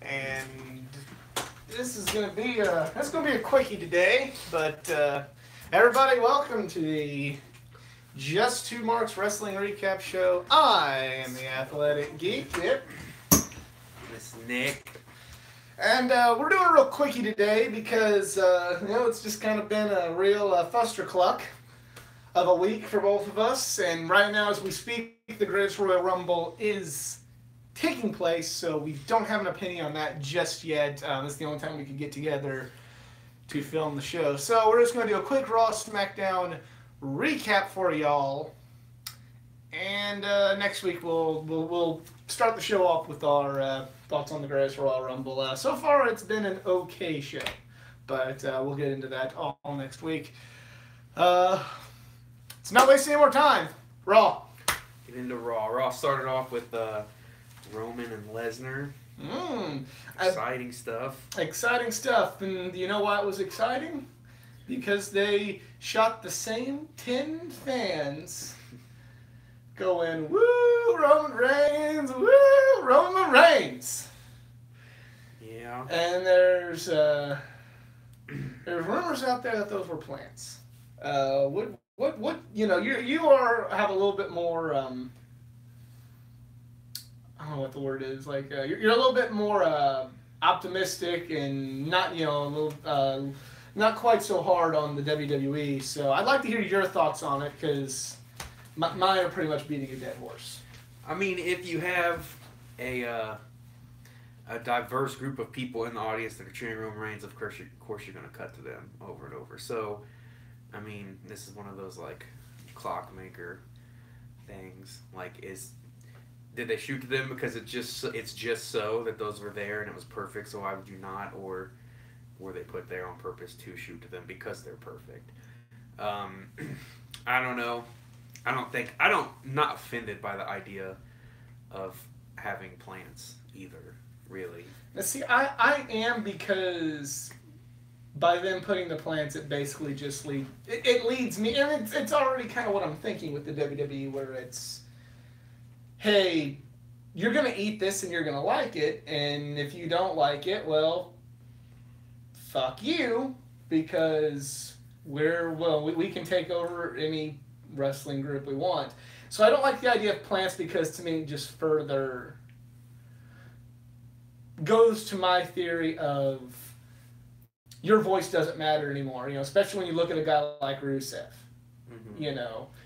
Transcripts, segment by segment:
and this is gonna be a quickie today. But everybody, welcome to the Just Two Marks Wrestling Recap Show. I am the Athletic Geek, Yep. Miss Nick. And we're doing a real quickie today because it's just kind of been a real fustercluck of a week for both of us. And right now, as we speak, the Greatest Royal Rumble is taking place, so we don't have an opinion on that just yet. This is the only time we could get together to film the show. So we're just going to do a quick Raw Smackdown recap for y'all. And next week we'll start the show off with our thoughts on the Greatest Royal Rumble. So far, it's been an okay show, but we'll get into that all next week. It's not wasting any more time. Raw. Get into Raw. Raw started off with Roman and Lesnar. Exciting stuff. Exciting stuff. And you know why it was exciting? Because they shot the same 10 fans going, woo, Roman Reigns, woo, Roman Reigns. Yeah. And there's rumors out there that those were plants. What you have a little bit more I don't know what the word is, like you're a little bit more optimistic and not not quite so hard on the WWE. So I'd like to hear your thoughts on it because mine are pretty much beating a dead horse. I mean, if you have a diverse group of people in the audience that are cheering Roman Reigns, of course you're going to cut to them over and over. So, I mean, this is one of those like clockmaker things. Like, did they shoot to them because it's just so that those were there and it was perfect? So why would you not? Or were they put there on purpose to shoot to them because they're perfect? I don't know. I'm not offended by the idea of having plants either, really. Now, see, I am, because by them putting the plants, it basically just leads me, and it's already kind of what I'm thinking with the WWE, where it's, hey, you're going to eat this and you're going to like it, and if you don't like it, well, fuck you, because we can take over any wrestling group we want. So I don't like the idea of plants because to me it just further goes to my theory of your voice doesn't matter anymore. Especially when you look at a guy like Rusev. Mm-hmm.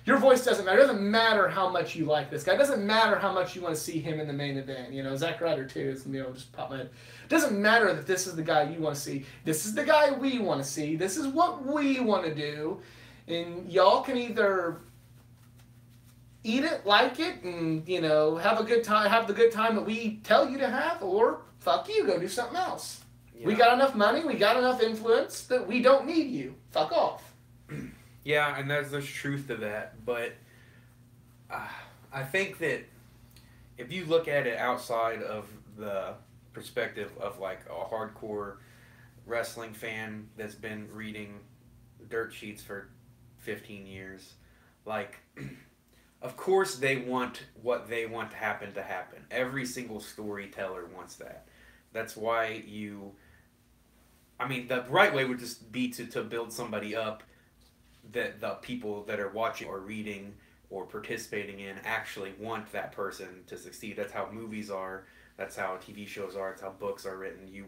Your voice doesn't matter. It doesn't matter how much you like this guy. It doesn't matter how much you want to see him in the main event. Zack Ryder too is just pop my head. It doesn't matter that this is the guy you want to see. This is the guy we want to see. This is what we want to do. And y'all can either eat it, like it, and have a good time, have the good time that we tell you to have, or fuck you, go do something else. Yeah. We got enough money, we got enough influence that we don't need you. Fuck off. Yeah, and there's truth to that, but I think that if you look at it outside of the perspective of like a hardcore wrestling fan that's been reading dirt sheets for 15 years, like, of course they want what they want to happen. Every single storyteller wants that. That's why the right way would just be to build somebody up that the people that are watching or reading or participating in actually want that person to succeed. That's how movies are. That's how TV shows are. That's how books are written. You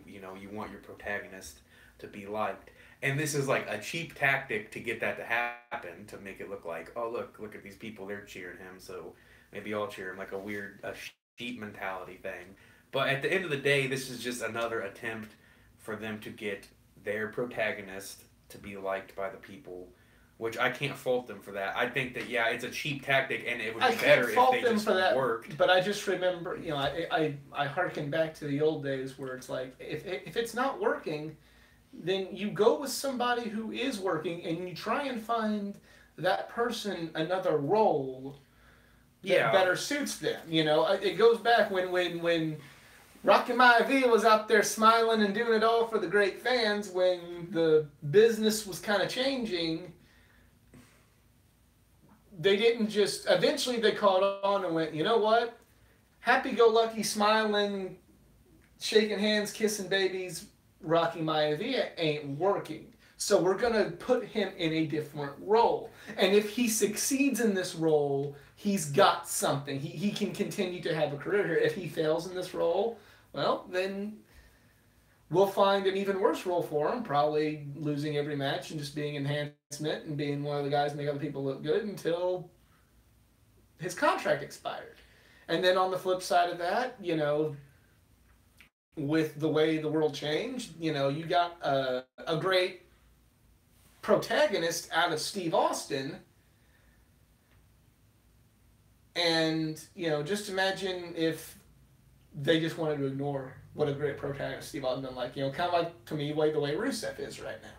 want your protagonist to be liked. And this is like a cheap tactic to get that to happen, to make it look like, oh, look at these people, they're cheering him, so maybe I'll cheer him, like a sheep mentality thing. But at the end of the day, this is just another attempt for them to get their protagonist to be liked by the people, which I can't fault them for that. I think that, yeah, it's a cheap tactic, and it would be better if they just worked. But I just remember, I harken back to the old days where it's like, if it's not working, then you go with somebody who is working and you try and find that person another role that better suits them. It goes back when Rocky Maivia was out there smiling and doing it all for the great fans. When the business was kind of changing, they didn't just... Eventually they caught on and went, you know what? Happy-go-lucky, smiling shaking hands, kissing babies, rocking Maivia ain't working. So we're going to put him in a different role. And if he succeeds in this role, he's got something. He can continue to have a career here. If he fails in this role, well, then we'll find an even worse role for him, probably losing every match and just being enhancement and being one of the guys to make other people look good until his contract expired. And then on the flip side of that, with the way the world changed, you got a great protagonist out of Steve Austin. And, just imagine if they just wanted to ignore what a great protagonist Steve Austin been like. Kind of like, to me, the way Rusev is right now.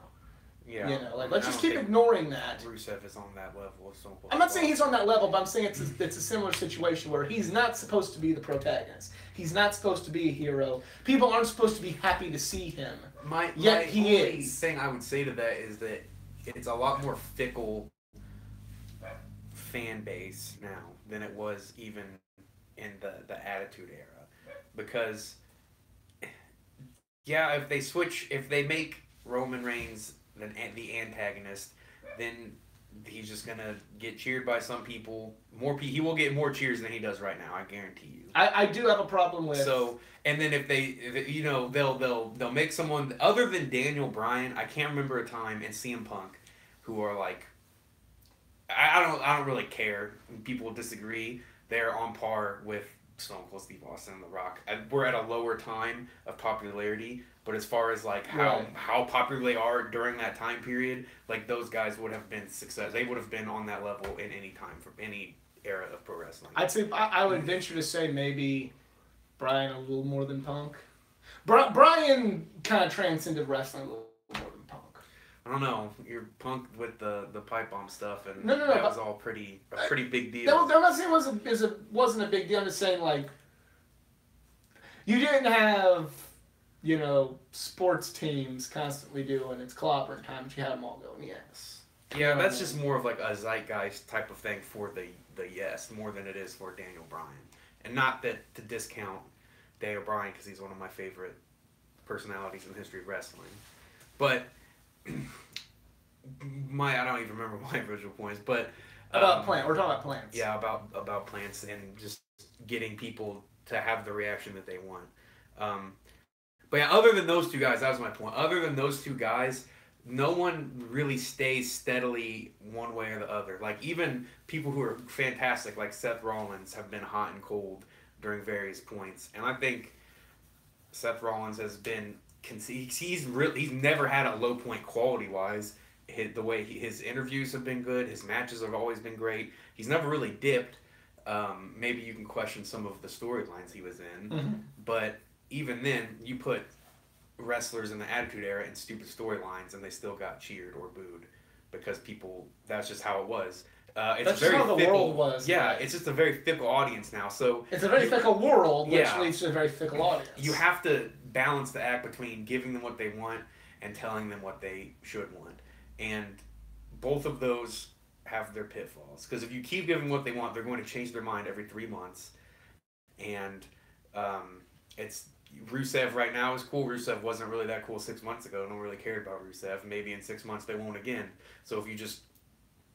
Yeah. Let's just keep ignoring that. Rusev is on that level of Stone Cold. I'm not saying he's on that level, but I'm saying it's a similar situation where he's not supposed to be the protagonist. He's not supposed to be a hero. People aren't supposed to be happy to see him. Yet he is. The thing I would say to that is that it's a lot more fickle fan base now than it was even in the Attitude Era. Because, if they make Roman Reigns the antagonist, then he's just gonna get cheered by some people. He will get more cheers than he does right now. I guarantee you. I do have a problem with. So, and then if they'll make someone other than Daniel Bryan. I can't remember a time in CM Punk who are like, I don't really care. People disagree. They're on par with Stone Cold Steve Austin and The Rock. We're at a lower time of popularity, but as far as like how popular they are during that time period, like those guys would have been success. They would have been on that level in any time for any era of pro wrestling. I'd say I would venture to say maybe Bryan a little more than Punk. Bryan kind of transcended wrestling a little more than Punk. I don't know. You're Punk with the pipe bomb stuff, and no, that was all a pretty big deal. I'm not saying it wasn't a big deal. I'm just saying, like, you didn't have, sports teams constantly doing it's clobbering time, but you had them all going, yes. Yeah, that's just more of like a zeitgeist type of thing for the yes, more than it is for Daniel Bryan. And not that to discount Daniel Bryan, because he's one of my favorite personalities in the history of wrestling. But I don't even remember my original points, but about plants. We're talking about plants. Yeah, about plants and just getting people to have the reaction that they want. But yeah, other than those two guys, that was my point. Other than those two guys, no one really stays steadily one way or the other. Like even people who are fantastic, like Seth Rollins, have been hot and cold during various points, and I think Seth Rollins has been. He's never had a low point quality wise. The way his interviews have been good, his matches have always been great. He's never really dipped. Maybe you can question some of the storylines he was in, but even then, you put wrestlers in the Attitude Era in stupid storylines, and they still got cheered or booed because people. That's just how it was. That's very how the fickle, world was. Yeah, it's just a very fickle audience now. So it's a very fickle world, which leads to a very fickle audience. You have to balance the act between giving them what they want and telling them what they should want, and both of those have their pitfalls. Because if you keep giving what they want, they're going to change their mind every 3 months, and it's Rusev right now is cool. Rusev wasn't really that cool 6 months ago. No one really cared about Rusev. Maybe in 6 months they won't again. So if you just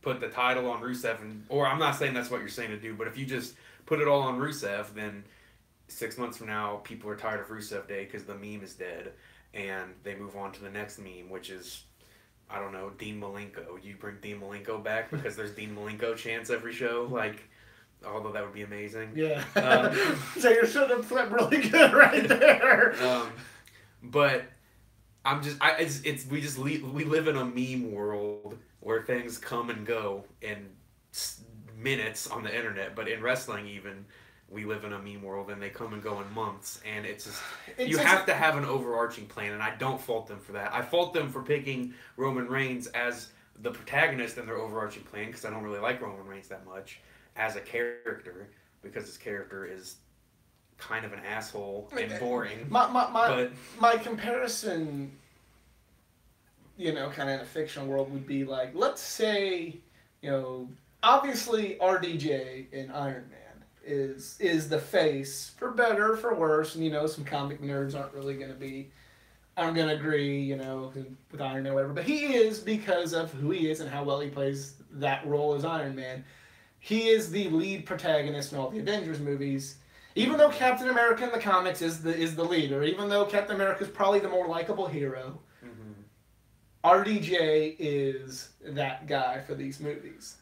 put the title on Rusev, or I'm not saying that's what you're saying to do, but if you just put it all on Rusev, then 6 months from now, people are tired of Rusev Day because the meme is dead, and they move on to the next meme, which is, I don't know, Dean Malenko. You bring Dean Malenko back because there's Dean Malenko chants every show, like, although that would be amazing. Yeah. So you're shutting up flip really good right there. But we live in a meme world where things come and go in minutes on the internet, but in wrestling even, we live in a meme world and they come and go in months, and you have to have an overarching plan, and I don't fault them for that. I fault them for picking Roman Reigns as the protagonist in their overarching plan, because I don't really like Roman Reigns that much as a character, because his character is kind of an asshole and boring. My comparison, kind of in a fictional world would be like, let's say, obviously RDJ in Iron Man is the face, for better or for worse. And, you know, some comic nerds aren't gonna agree, you know, with Iron Man or whatever. But he is, because of who he is and how well he plays that role as Iron Man. He is the lead protagonist in all the Avengers movies. Even though Captain America in the comics is the leader, even though Captain America is probably the more likable hero, RDJ is that guy for these movies.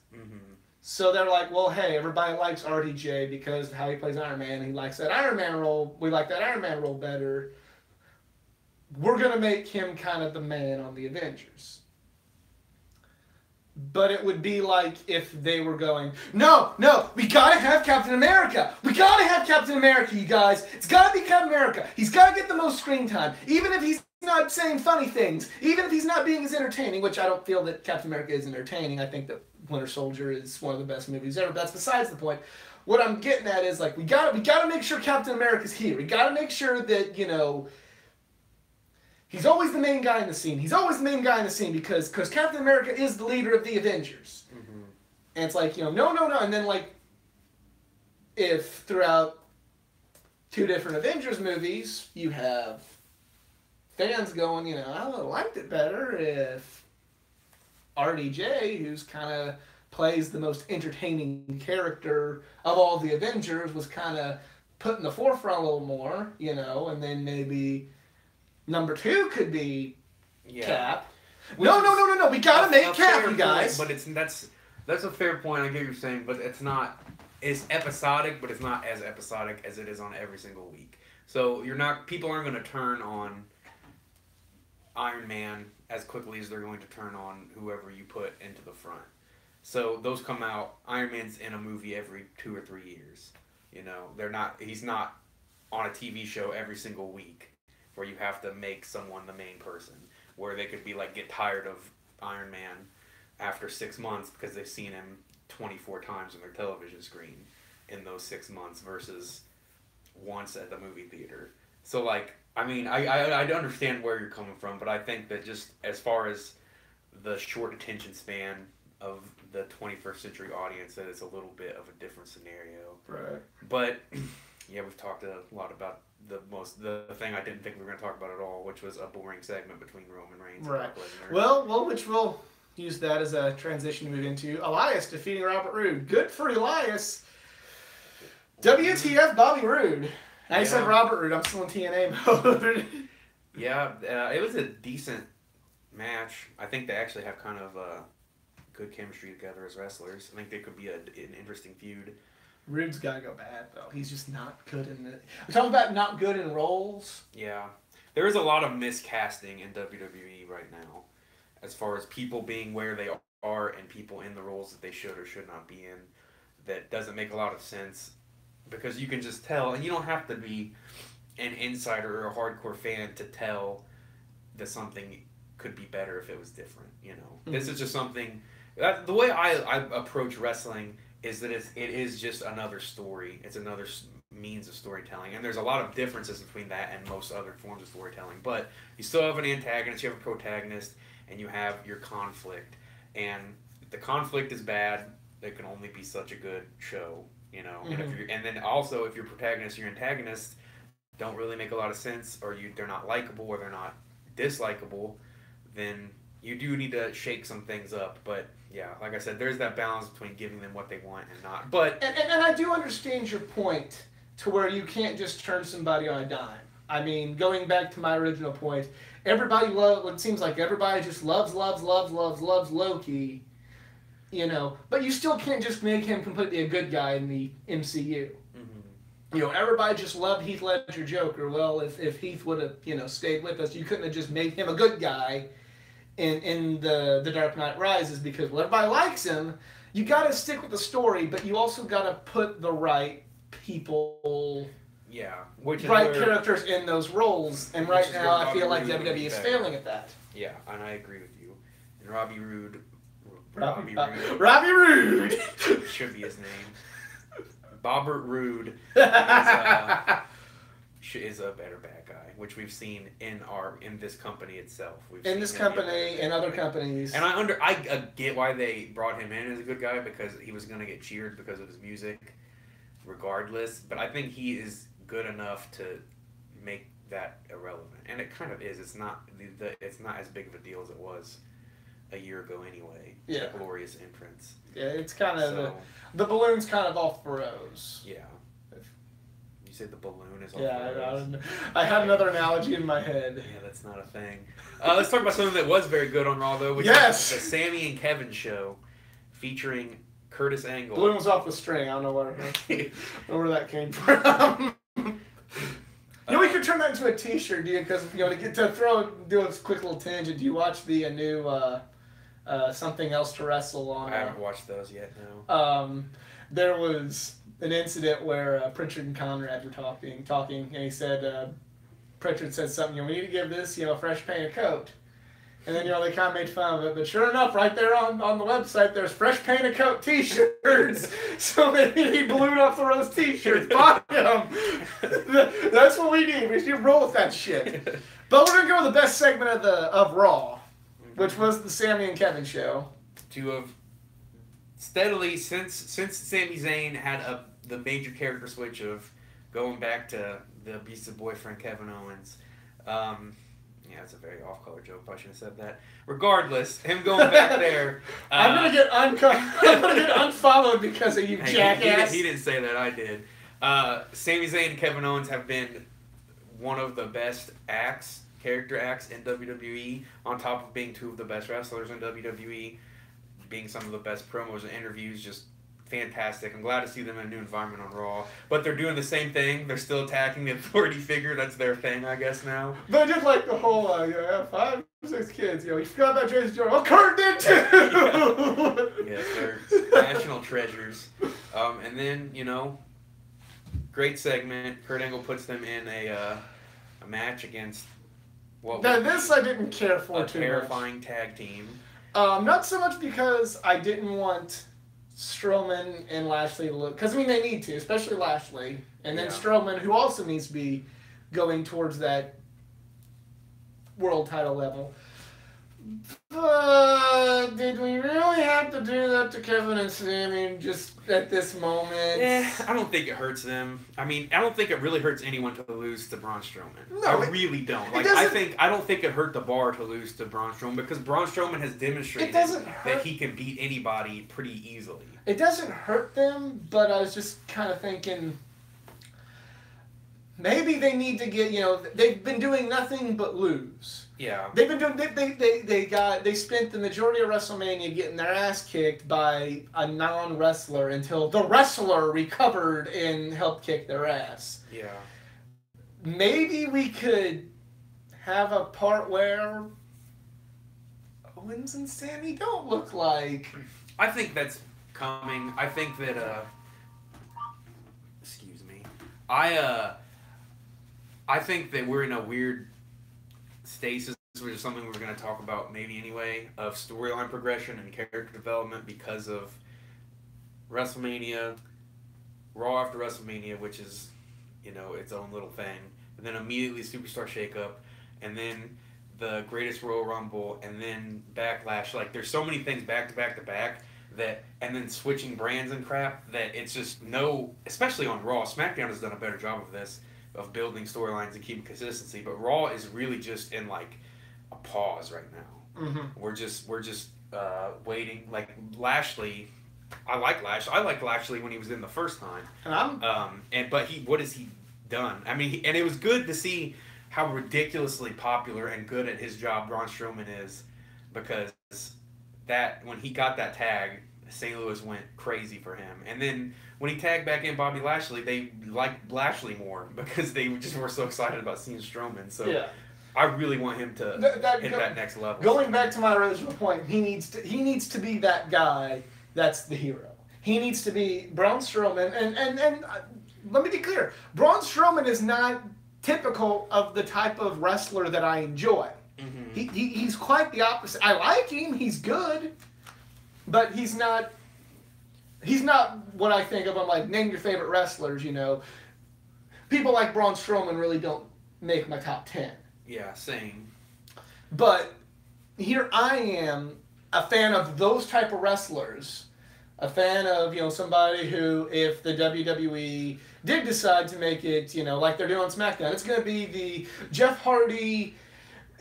So they're like, well, hey, everybody likes RDJ because of how he plays Iron Man. He likes that Iron Man role. We like that Iron Man role better. We're going to make him kind of the man on the Avengers. But it would be like if they were going, no, we got to have Captain America. We got to have Captain America, you guys. It's got to be Captain America. He's got to get the most screen time. Even if he's not saying funny things. Even if he's not being as entertaining, which I don't feel that Captain America is entertaining. I think that Winter Soldier is one of the best movies ever. But that's besides the point. What I'm getting at is, like, we gotta make sure Captain America's here. We gotta make sure that, you know, he's always the main guy in the scene. He's always the main guy in the scene because Captain America is the leader of the Avengers. And it's like, you know, no. And then, like, if throughout 2 different Avengers movies, you have fans going, you know, I would have liked it better if RDJ, who's kind of plays the most entertaining character of all the Avengers, was kind of put in the forefront a little more, you know, and then maybe number 2 could be Cap. No. We gotta make Cap, you guys. But that's a fair point. I get what you're saying, but it's episodic, but it's not as episodic as it is on every single week. So people aren't going to turn on Iron Man as quickly as they're going to turn on whoever you put into the front. So those come out. Iron Man's in a movie every 2 or 3 years. You know, he's not on a TV show every single week where you have to make someone the main person, where they could be like, get tired of Iron Man after 6 months because they've seen him 24 times on their television screen in those 6 months versus once at the movie theater. So, like, I mean, I understand where you're coming from, but I think that just as far as the short attention span of the 21st century audience, that it's a little bit of a different scenario. Right. But, yeah, we've talked a lot about the thing I didn't think we were going to talk about at all, which was a boring segment between Roman Reigns and Brock Lesnar. Well, which we'll use that as a transition to move into Elias defeating Robert Roode. Good for Elias. WTF Bobby Roode. I said Robert Roode. I'm still in TNA mode. Yeah, it was a decent match. I think they actually have kind of good chemistry together as wrestlers. I think they could be an interesting feud. Roode's got to go bad, though. He's just not good in it. We're talking about not good in roles. Yeah. There is a lot of miscasting in WWE right now, as far as people being where they are and people in the roles that they should or should not be in. That doesn't make a lot of sense, because you can just tell, and you don't have to be an insider or a hardcore fan to tell that something could be better if it was different, you know. Mm-hmm. This is just something, the way I approach wrestling is that it is just another story. It's another means of storytelling, and there's a lot of differences between that and most other forms of storytelling, but you still have an antagonist, you have a protagonist, and you have your conflict, and if the conflict is bad, there can only be such a good show, you know. Mm-hmm. And then also if your protagonist and your antagonist don't really make a lot of sense, or they're not likable, or they're not dislikable, then you do need to shake some things up. But yeah, like I said, there's that balance between giving them what they want and not. But and I do understand your point to where you can't just turn somebody on a dime. I mean, going back to my original point, it seems like everybody just loves Loki, you know, but you still can't just make him completely a good guy in the MCU. Mm-hmm. You know, everybody just loved Heath Ledger Joker. Well, if Heath would have, you know, stayed with us, you couldn't have just made him a good guy in the Dark Knight Rises, because everybody likes him. You got to stick with the story, but you also got to put the right people, characters in those roles. And right now, I feel like WWE is failing at that. Yeah, and I agree with you. And Robbie Roode should be his name. Bobbert Roode is a better bad guy, which we've seen in this company itself. In this company and other companies. And I get why they brought him in as a good guy, because he was going to get cheered because of his music. regardless. But I think he is good enough to make that irrelevant, and it kind of is. It's not it's not as big of a deal as it was a year ago anyway. Yeah. The glorious entrance. Yeah, it's kind of So, the balloon's kind of off the rose. yeah. You said the balloon is off Yeah, the rose? I had another analogy in my head. Yeah, that's not a thing. Let's talk about something that was very good on Raw, though, which Yes! is the Sammy and Kevin show featuring Curtis Angle. Balloon was off the string. I don't know where that came from. We could turn that into a T-shirt, do you? Because do a quick little tangent. Do you watch the new Something Else to Wrestle on? I haven't watched those yet. No. There was an incident where Pritchard and Conrad were talking, and he said, Pritchard said something. We need to give this, a fresh paint of coat. And then, they kind of made fun of it. But sure enough, right there on the website, there's fresh paint of coat T-shirts. So maybe he balloon off the rose T-shirts. Buy them. That's what we need. We should roll with that shit. But we're going to go with the best segment of Raw, which was the Sammy and Kevin show. To have steadily, since Sami Zayn had the major character switch of going back to the abusive boyfriend Kevin Owens, yeah, it's a very off-color joke. I shouldn't have said that. Regardless, him going back there. I'm gonna get unfollowed because of you, jackass. He didn't say that. I did. Sami Zayn and Kevin Owens have been one of the best character acts in WWE. On top of being two of the best wrestlers in WWE, being some of the best promos and interviews, just fantastic. I'm glad to see them in a new environment on Raw. But they're doing the same thing. They're still attacking the authority figure. That's their thing, I guess, now. But just like the whole, 5 or 6 kids, you forgot about Jason Jordan. Oh, Kurt did too! Yes, they're national treasures. And then, great segment. Kurt Angle puts them in a match against this I didn't care for too much. A terrifying tag team. Not so much because I didn't want Strowman and Lashley to look, because they need to, especially Lashley, and then Strowman, who also needs to be going towards that world title level. Did we really have to do that to Kevin and Sami just at this moment? Yeah, I don't think it hurts them. I don't think it really hurts anyone to lose to Braun Strowman. No, I really don't. I don't think it hurt the Bar to lose to Braun Strowman, because Braun Strowman has demonstrated that he can beat anybody pretty easily. It doesn't hurt them, but I was just kind of thinking maybe they need to get, they've been doing nothing but lose. Yeah. They've been doing. They spent the majority of WrestleMania getting their ass kicked by a non-wrestler until the wrestler recovered and helped kick their ass. Yeah. Maybe we could have a part where Owens and Sammy don't look like. I think that's coming. I think that. Excuse me. I think that we're in a weird stasis, which is something we're going to talk about maybe anyway, of storyline progression and character development because of WrestleMania, Raw after WrestleMania, which is, its own little thing, and then immediately Superstar Shakeup, and then the Greatest Royal Rumble, and then Backlash. Like, there's so many things back to back to back that, and then switching brands and crap, that it's just especially on Raw. SmackDown has done a better job of this, of building storylines and keeping consistency, but Raw is really just in like a pause right now. Mm-hmm. We're just waiting. Like Lashley, I like Lashley when he was in the first time. But what has he done? And it was good to see how ridiculously popular and good at his job Braun Strowman is, because that when he got that tag, St. Louis went crazy for him. And then when he tagged back in Bobby Lashley, they liked Lashley more because they just were so excited about seeing Strowman. So yeah. I really want him to hit that next level. Going back to my original point, he needs to be that guy that's the hero. He needs to be Braun Strowman. And let me be clear, Braun Strowman is not typical of the type of wrestler that I enjoy. Mm-hmm. He's quite the opposite. I like him. He's good. But he's not what I think of. I'm like, name your favorite wrestlers, People like Braun Strowman really don't make my top 10. Yeah, same. But here I am, a fan of those type of wrestlers, A fan of, somebody who, if the WWE did decide to make it, like they're doing on SmackDown, it's going to be the Jeff Hardy,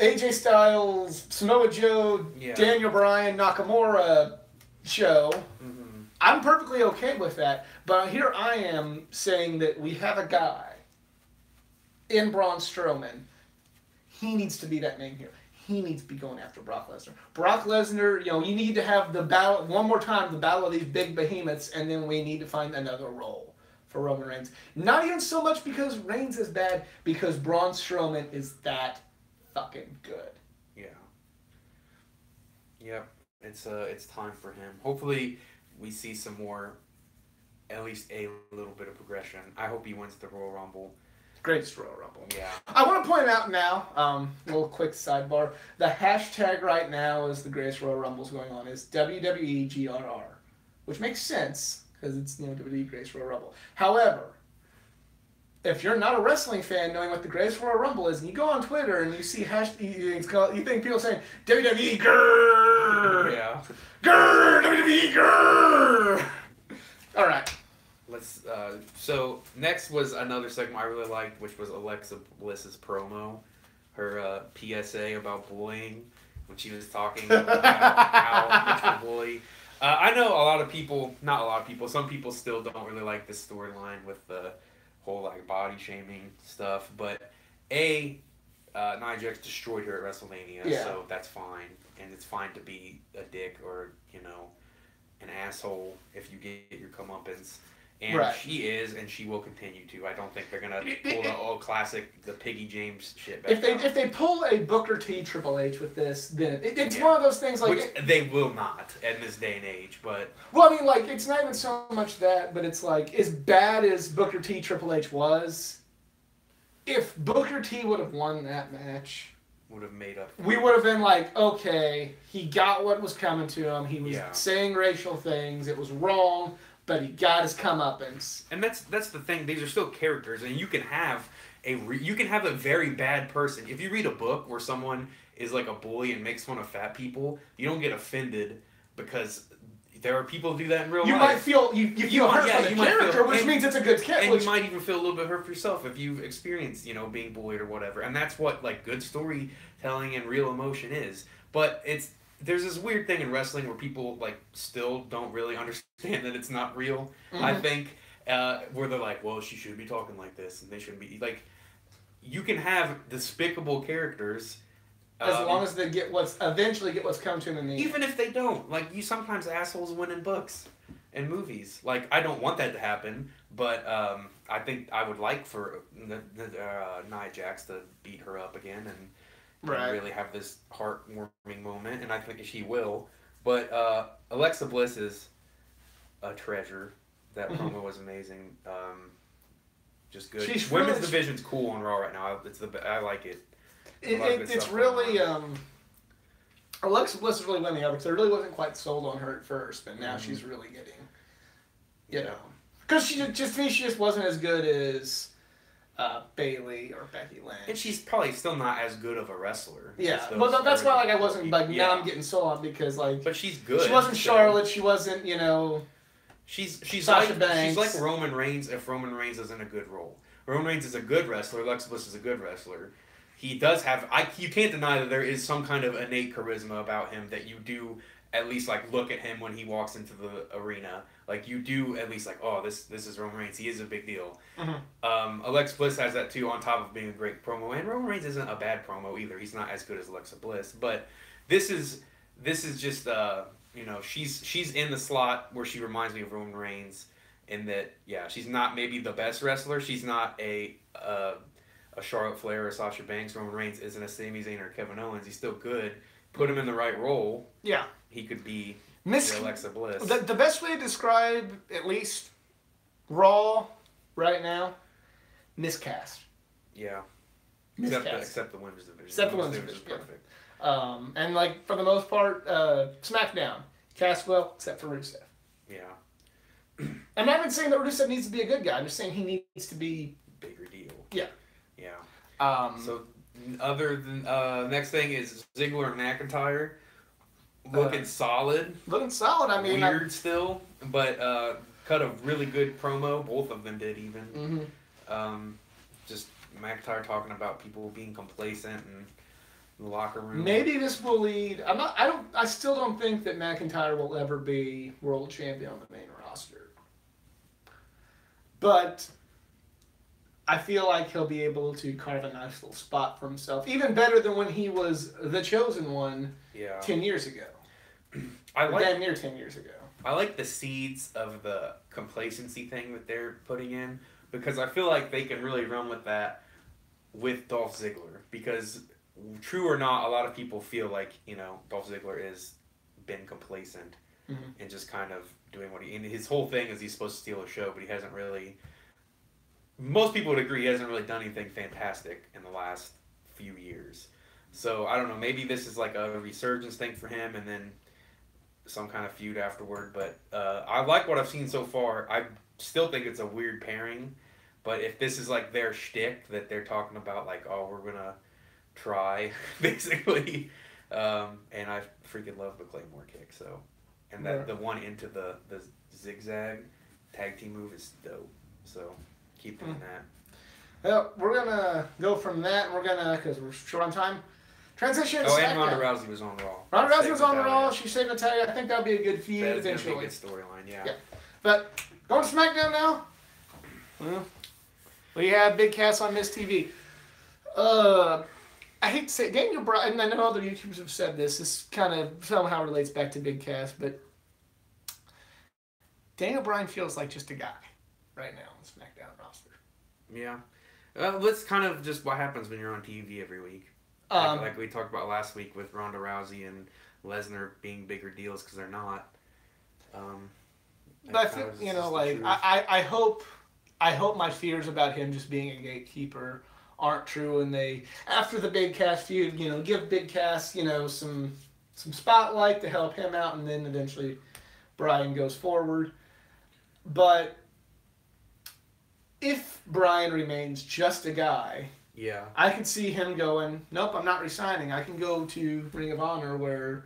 AJ Styles, Samoa Joe, Daniel Bryan, Nakamura show. Mm-hmm. I'm perfectly okay with that, but here I am saying that we have a guy in Braun Strowman. He needs to be that main hero. He needs to be going after Brock Lesnar. Brock Lesnar, you need to have the battle, one more time, the battle of these big behemoths, and then we need to find another role for Roman Reigns. Not even so much because Reigns is bad, because Braun Strowman is that fucking good. Yeah. Yep. It's time for him. Hopefully we see some more, at least a little bit of progression. I hope he wins the Royal Rumble. Greatest Royal Rumble. Yeah. I want to point out now, a little quick sidebar, the hashtag right now is the greatest Royal Rumbles going on is WWEGRR, which makes sense because it's WWE Greatest Royal Rumble. However, if you're not a wrestling fan knowing what the Greatest Royal Rumble is, and you go on Twitter and you see you think people saying WWE grrr, yeah, grrr, WWE grrr. All right. Let's. So next was another segment I really liked, which was Alexa Bliss's promo, her PSA about bullying when she was talking about how much to bully. I know not a lot of people. Some people still don't really like this storyline with the whole like body shaming stuff, but Nia Jax destroyed her at WrestleMania, so that's fine, and it's fine to be a dick or an asshole if you get your comeuppance. And she is, and she will continue to. I don't think they're gonna pull the old classic, the Piggy James shit back. If they pull a Booker T Triple H with this, then it's one of those things like which they will not in this day and age. But well, I mean, like it's not even so much that, but it's like as bad as Booker T Triple H was. If Booker T would have won that match, would have made up. We would have been like, okay, he got what was coming to him. He was saying racial things. It was wrong. But he got his comeuppance. And that's the thing. These are still characters, and you can have a very bad person. If you read a book where someone is like a bully and makes fun of fat people, you don't get offended because there are people who do that in real life. You might feel hurt for the character, which means it's a good character. And you might even feel a little bit hurt for yourself if you've experienced being bullied or whatever. And that's what like good storytelling and real emotion is. But there's this weird thing in wrestling where people like still don't really understand that it's not real. Mm-hmm. I think where they're like, well, she should be talking like this, and they shouldn't be like. You can have despicable characters as long as they eventually get what's come to them in the end. Even if they don't, like sometimes assholes win in books and movies. Like I don't want that to happen, but I think I would like for Nia Jax to beat her up again and really have this heartwarming moment, and I think she will. But Alexa Bliss is a treasure. That promo was amazing. Just good. Women's division's cool on Raw right now. I like it. It's really Alexa Bliss is really winning out because I really wasn't quite sold on her at first, but now she's really getting, because she just wasn't as good as Bayley or Becky Lynch. And she's probably still not as good of a wrestler. Yeah, well, that's why I wasn't now I'm getting sold on because But she's good. She wasn't Charlotte. She wasn't She's Sasha Banks. She's like Roman Reigns if Roman Reigns is in a good role. Roman Reigns is a good wrestler. Alexa Bliss is a good wrestler. He does have you can't deny that there is some kind of innate charisma about him that you do at least like look at him when he walks into the arena. Like you do at least like, oh, this is Roman Reigns. He is a big deal. Mm-hmm. Alexa Bliss has that too on top of being a great promo. And Roman Reigns isn't a bad promo either. He's not as good as Alexa Bliss. But this is just she's in the slot where she reminds me of Roman Reigns in that she's not maybe the best wrestler. She's not a Charlotte Flair or Sasha Banks. Roman Reigns isn't a Sami Zayn or Kevin Owens. He's still good. Put him in the right role. Yeah. He could be Alexa Bliss. The best way to describe at least Raw right now, miscast. Yeah. Miscast. Except the women's division. Except the women's division. Perfect. And like for the most part, SmackDown cast well, except for Rusev. Yeah. I'm not even saying that Rusev needs to be a good guy. I'm just saying he needs to be bigger deal. Yeah. Yeah. So other than next thing is Ziggler and McIntyre. looking solid. Looking solid. I mean, weird still, but cut a really good promo. Both of them did even. Just McIntyre talking about people being complacent and in the locker room. Maybe this will lead. I still don't think that McIntyre will ever be world champion on the main roster. But I feel like he'll be able to carve a nice little spot for himself, even better than when he was the chosen one 10 years ago. Damn near 10 years ago. I like the seeds of the complacency thing that they're putting in, because I feel like they can really run with that with Dolph Ziggler. Because, true or not, a lot of people feel like, Dolph Ziggler has been complacent and just kind of doing what and his whole thing is he's supposed to steal a show, but he hasn't really... Most people would agree he hasn't really done anything fantastic in the last few years. So, I don't know, maybe this is like a resurgence thing for him and then some kind of feud afterward. But I like what I've seen so far. I still think it's a weird pairing. But if this is like their shtick that they're talking about, like, oh, we're going to try, basically. And I freaking love the Claymore kick. So, and the one into the zigzag tag team move is dope. So... keep doing that. Well, we're going to go from that, and we're going to, because we're short on time, transition to SmackDown. and Ronda Rousey was on Raw. Ronda Rousey was on Raw. She saved Natalya. I think that'll be a good feud eventually. That's going to be a good storyline, yeah. But going to SmackDown now. Well, we have Big Cass on Miss TV. I hate to say it, Daniel Bryan, and I know other YouTubers have said this. This kind of somehow relates back to Big Cass, but Daniel Bryan feels like just a guy right now on SmackDown roster. Yeah. That's kind of just what happens when you're on TV every week. Like we talked about last week with Ronda Rousey and Lesnar being bigger deals because they're not. But I think, I hope my fears about him just being a gatekeeper aren't true, and they, after the Big Cass feud, give Big Cass, some spotlight to help him out, and then eventually Bryan goes forward. But if Bryan remains just a guy, I could see him going, nope, I'm not resigning. I can go to Ring of Honor where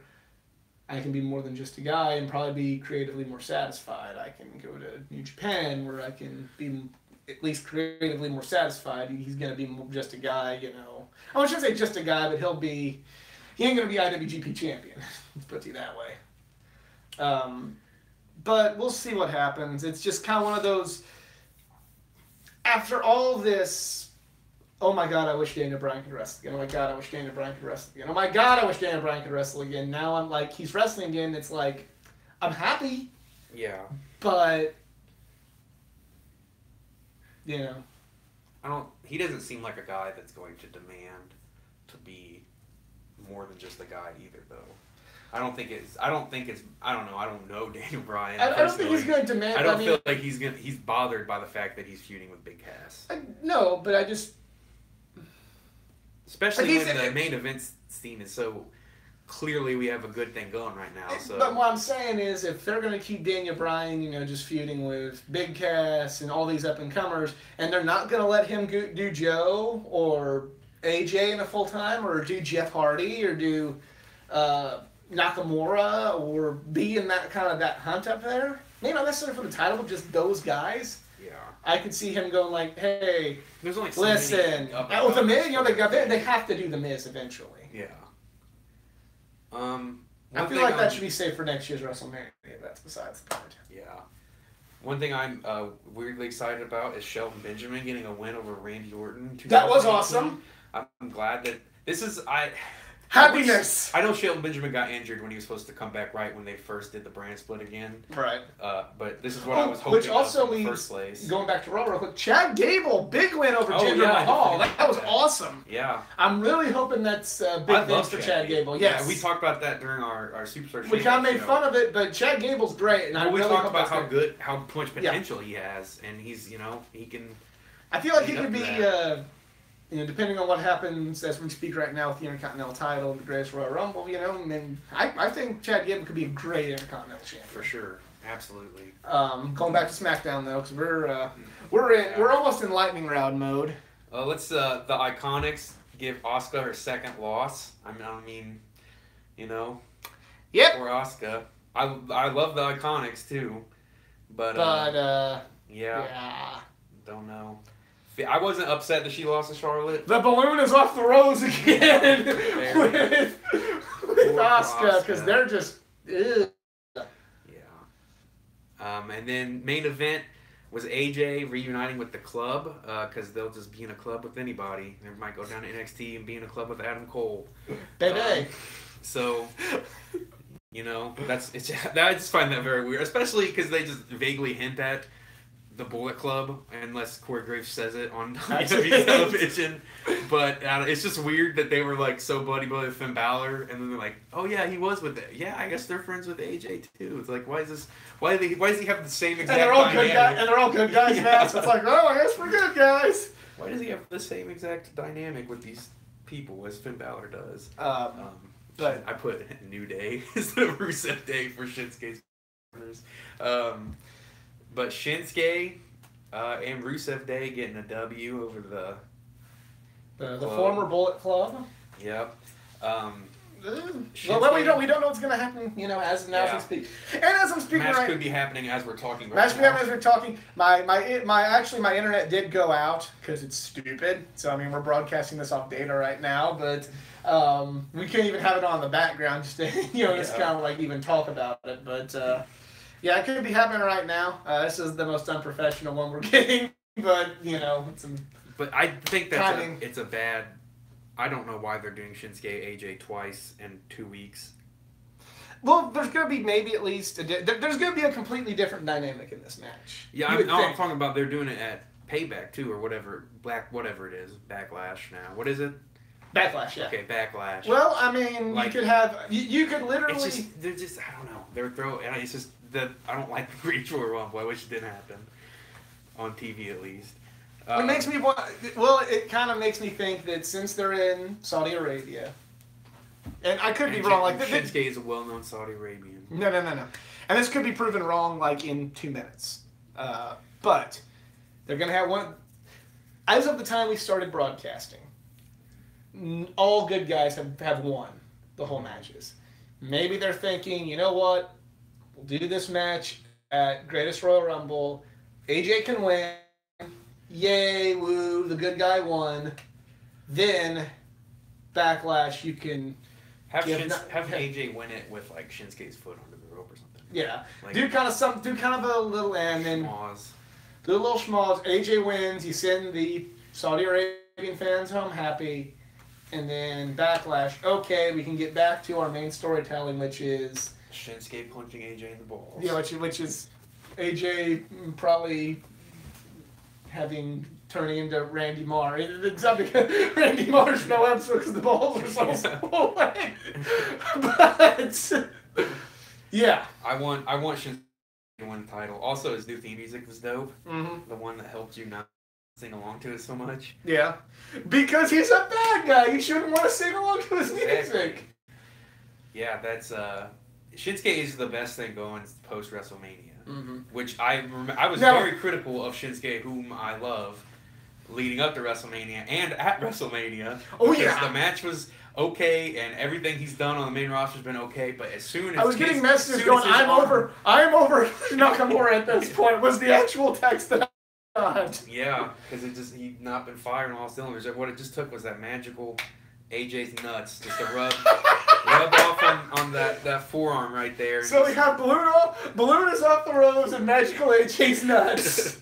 I can be more than just a guy and probably be creatively more satisfied. I can go to New Japan where I can be at least creatively more satisfied. He's going to be just a guy, I shouldn't say just a guy, but he ain't going to be IWGP champion. Let's put it that way. But we'll see what happens. It's just kind of one of those... After all this, oh my God, I wish Daniel Bryan could wrestle again. Oh my God, I wish Daniel Bryan could wrestle again. Oh my God, I wish Daniel Bryan could wrestle again. Now I'm like, he's wrestling again. It's like, I'm happy. Yeah. But, he doesn't seem like a guy that's going to demand to be more than just a guy either, though. I don't know Daniel Bryan. I don't think he's going to demand. I don't feel like he's bothered by the fact that he's feuding with Big Cass. No, but I just... Especially when the main event scene is so... Clearly we have a good thing going right now. So. But what I'm saying is, if they're going to keep Daniel Bryan, just feuding with Big Cass and all these up-and-comers, and they're not going to let him do Joe or AJ in a full-time, or do Jeff Hardy, or do... Nakamura, or be in that kind of that hunt up there. Maybe not necessarily for the title, but just those guys. Yeah. I could see him going like, "Hey, there's only listen." With the Miz, they have to do the Miz eventually. Yeah. I feel like that should be saved for next year's WrestleMania. That's besides the point. Yeah. One thing I'm weirdly excited about is Shelton Benjamin getting a win over Randy Orton. That was awesome. I'm glad that this is Happiness! I know Shelton Benjamin got injured when he was supposed to come back right when they first did the brand split again. Right. But this is what I was hoping which also in the first place. Going back to Raw real quick, Chad Gable, big win over Jinder Mahal. That was awesome. Yeah. I'm really hoping that's big things for Chad Gable. Yes. Yeah, we talked about that during our Superstar. We kind of made fun of it, but Chad Gable's great. And we talked about how much potential he has, and he's, he can... I feel like he could be... depending on what happens as we speak right now with the Intercontinental title, the Greatest Royal Rumble, I think Chad Gable could be a great Intercontinental champion. For sure. Absolutely. Going back to SmackDown, though, because we're almost in lightning round mode. Let's, the Iconics give Asuka her second loss. Yep. Or Asuka. I love the Iconics too, but yeah, don't know. I wasn't upset that she lost to Charlotte. The balloon is off the rose again with Asuka because they're just. Ew. Yeah. And then main event was AJ reuniting with the club because they'll just be in a club with anybody. They might go down to NXT and be in a club with Adam Cole. Baby. So, you know, I just find that very weird, especially because they just vaguely hint at the Bullet Club, unless Corey Graves says it on WWE television. But it's just weird that they were like so buddy with Finn Balor, and then they're like, "Oh yeah, he was with it. Yeah, I guess they're friends with AJ too." It's like, why does he have the same exact? And they're all good guys. And they're all good guys now. So it's like, oh, I guess we're good guys. Why does he have the same exact dynamic with these people as Finn Balor does? But I put New Day instead of Rusev Day for Shinsuke's partners. But Shinsuke and Rusev Day getting a W over the former Bullet Club. Yep. Well, we don't know what's going to happen, you know, as we speak. And as I'm speaking match could be happening as we're talking right now. Match could be happening as we're talking. My internet did go out because it's stupid. So, I mean, we're broadcasting this off data right now, but we can't even have it on the background just to, just kind of like even talk about it. But, yeah, it could be happening right now. This is the most unprofessional one we're getting, but, But I think it's a bad... I don't know why they're doing Shinsuke AJ twice in 2 weeks. Well, there's going to be maybe at least... there's going to be a completely different dynamic in this match. Yeah, I'm talking about they're doing it at Payback, too, or whatever. Whatever it is. Backlash now. What is it? Backlash, yeah. Okay, Backlash. Well, I mean, you could have... You could literally... They're just... I don't know. They're throwing... It's just... I don't like the Great Royal Rumble. I wish it didn't happen. On TV, at least. It makes me want... Well, it kind of makes me think that since they're in Saudi Arabia... And I could be wrong. Like Shinsuke is a well-known Saudi Arabian. No. And this could be proven wrong, like, in 2 minutes. But they're going to have one... As of the time we started broadcasting, all good guys have won the whole matches. Maybe they're thinking, you know what? We'll do this match at Greatest Royal Rumble. AJ can win. Yay, woo, the good guy won. Then, Backlash, you can... Have AJ win it with, like, Shinsuke's foot under the rope or something. Yeah. Like, do kind of a little... And then... Schmoz. Do a little schmoz. AJ wins. You send the Saudi Arabian fans home happy. And then Backlash. Okay, we can get back to our main storytelling, which is... Shinsuke punching AJ in the balls. Yeah, which is AJ probably turning into Randy Marr. It's not because Randy Marr's no episode because the balls are so swollen. But yeah, I want Shinsuke to win the title. Also, his new theme music was dope. Mm-hmm. The one that helped you not sing along to it so much. Yeah, because he's a bad guy. You shouldn't want to sing along to his music. Yeah, that's Shinsuke is the best thing going post WrestleMania, which I was very critical of Shinsuke, whom I love, leading up to WrestleMania and at WrestleMania. Oh yeah, the match was okay and everything he's done on the main roster has been okay, but as soon as I was getting messages going, I'm over Nakamura at this point was the actual text that I got. Yeah, because he'd not been firing all cylinders. What it just took was that magical AJ's nuts just to rub off on that forearm right there. So we have balloon is off the rose and magical AJ's nuts.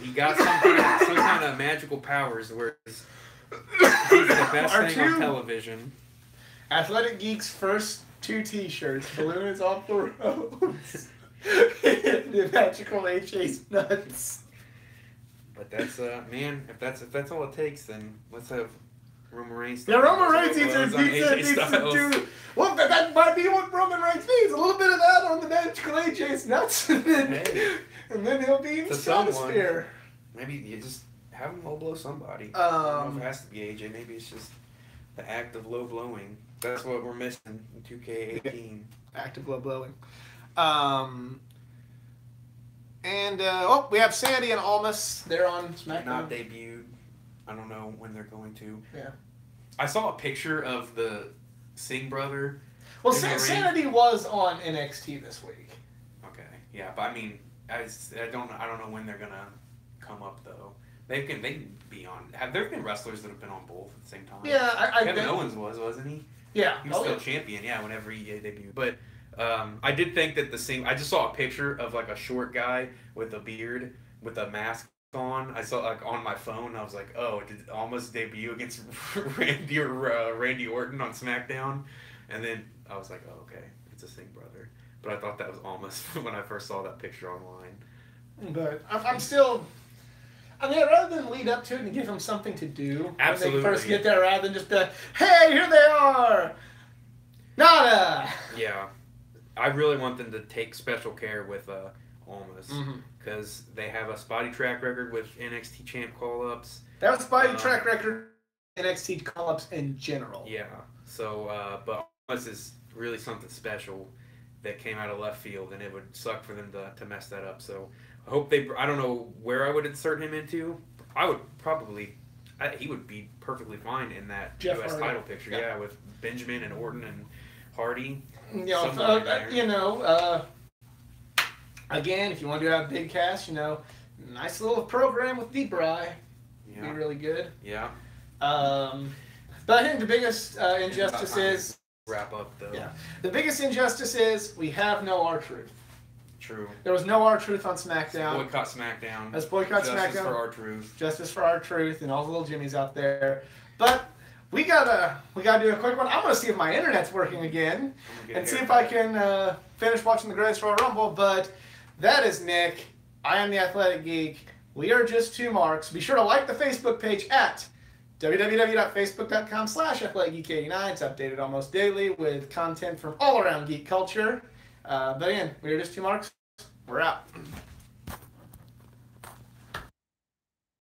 He got some kind of magical powers where he's the best thing on television. Athletic Geek's first 2 T-shirts. Balloon is off the rose. The magical AJ's nuts. But that's man, if that's all it takes, then let's have Roman Reigns. Yeah, Roman Reigns needs to do. Well, that might be what Roman Reigns needs. A little bit of that on the magical AJ's nuts, and then he'll be in the stratosphere. Maybe you just have him low blow somebody. I don't know if it has to be AJ. Maybe it's just the act of low blowing. That's what we're missing in 2K18. Act of low blowing. And we have Sandy and Almas. They're on SmackDown. Not debuted. I don't know when they're going to. Yeah. I saw a picture of the Singh brother. Well, Sanity was on NXT this week. Okay, yeah, but I mean, I don't know when they're gonna come up though. They can be on. There have been wrestlers that have been on both at the same time. Yeah, Kevin Owens wasn't he? Yeah, he was still champion. Yeah, whenever he debuted. But I did think that I just saw a picture of like a short guy with a beard with a mask on. I saw like on my phone. I was like, oh, did Almas debut against Randy Orton on SmackDown? And then I was like, oh, okay, it's a Singh brother. But I thought that was Almas when I first saw that picture online. But I'm still. I mean, rather than lead up to it and give them something to do Absolutely. when they first get there, rather than just be like, hey, here they are! Nada! Yeah. I really want them to take special care with Almas. Because they have a spotty track record with NXT champ call-ups. They have a spotty track record with NXT call-ups in general. Yeah. So, but Almas is really something special that came out of left field, and it would suck for them to mess that up. So I hope I don't know where I would insert him into. I would probably, he would be perfectly fine in that Jeff U.S. Hardy. title picture. Yeah, with Benjamin and Orton and Hardy. Again, if you want to have a big cast, nice little program with D-Bry. Yeah. Be really good. Yeah. But I think the biggest injustice is... Wrap up, though. Yeah. The biggest injustice is we have no R-Truth. True. There was no R-Truth on SmackDown. Boycott SmackDown. Let's boycott SmackDown. Justice for R-Truth. Justice for R-Truth and all the little Jimmies out there. But we gotta do a quick one. I'm gonna see if my internet's working again and see if I can finish watching the Greatest Royal Rumble. But that is Nick. I am the Athletic Geek. We are just two marks. Be sure to like the Facebook page at www.facebook.com/athleticgeek89. It's updated almost daily with content from all around geek culture. But again, we are just two marks. We're out.